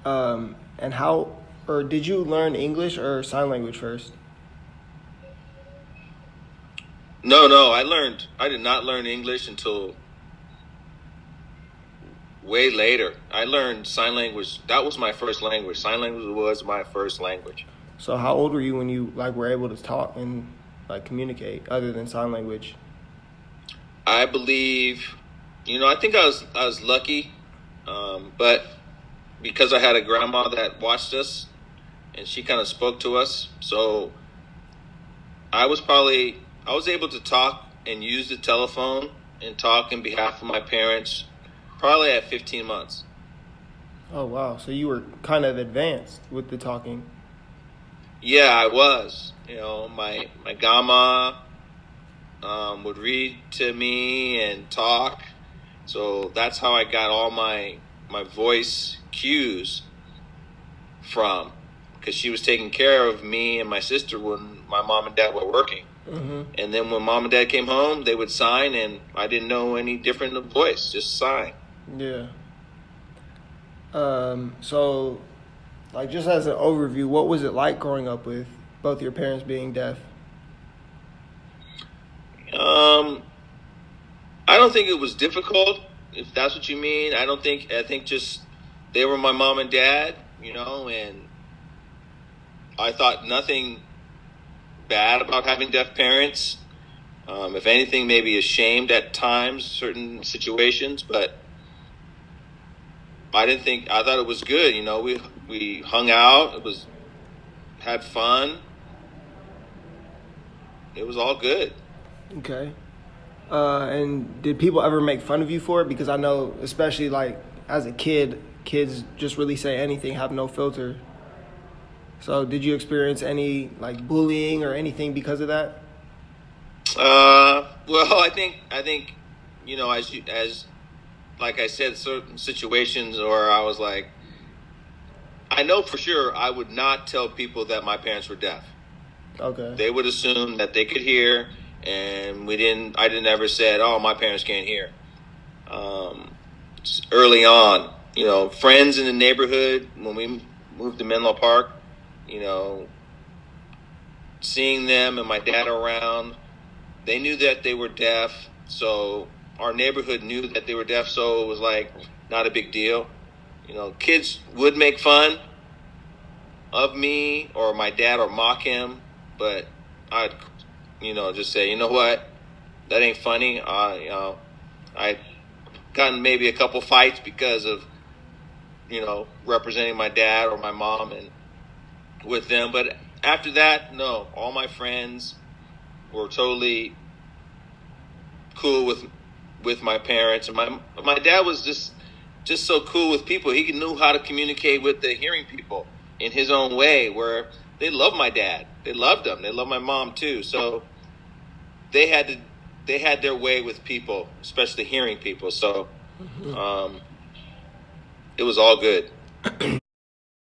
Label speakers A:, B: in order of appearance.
A: And how, or did you learn English or sign language first?
B: No. I did not learn English until way later. I learned sign language. That was my first language. Sign language was my first language.
A: So how old were you when you like were able to talk and like communicate other than sign language?
B: I believe, I think I was lucky, but because I had a grandma that watched us and she kind of spoke to us, so I was able to talk and use the telephone and talk in behalf of my parents probably at 15 months.
A: Oh wow, so you were kind of advanced with the talking.
B: Yeah, I was. My grandma would read to me and talk. So that's how I got all my voice cues from, because she was taking care of me and my sister when my mom and dad were working.
A: Mm-hmm.
B: And then when mom and dad came home, they would sign, and I didn't know any different of voice, just sign.
A: Yeah. So, like, just as an overview, what was it like growing up with both your parents being deaf?
B: Um, I don't think it was difficult, if that's what you mean. I think just they were my mom and dad, and I thought nothing bad about having deaf parents. If anything, maybe ashamed at times, certain situations, but I thought it was good. We hung out, had fun. It was all good.
A: Okay. And did people ever make fun of you for it? Because I know, especially like as a kid, kids just really say anything, have no filter. So, did you experience any like bullying or anything because of that?
B: Well, I think, as like I said, certain situations where I was like, I know for sure I would not tell people that my parents were deaf.
A: Okay.
B: They would assume that they could hear, and I didn't ever said, oh, my parents can't hear. Um, Early on, friends in the neighborhood when we moved to Menlo Park, you know, seeing them and my dad around, they knew that they were deaf. So our neighborhood knew that they were deaf. So it was like not a big deal. Kids would make fun of me or my dad or mock him, but I'd, just say, you know what, that ain't funny. I gotten maybe a couple fights because of, representing my dad or my mom and with them. But after that, no, all my friends were totally cool with my parents, and my dad was just so cool with people. He knew how to communicate with the hearing people in his own way, where they loved my dad. They loved him. They loved my mom too. So they had to they had their way with people, especially hearing people. So um, it was all good.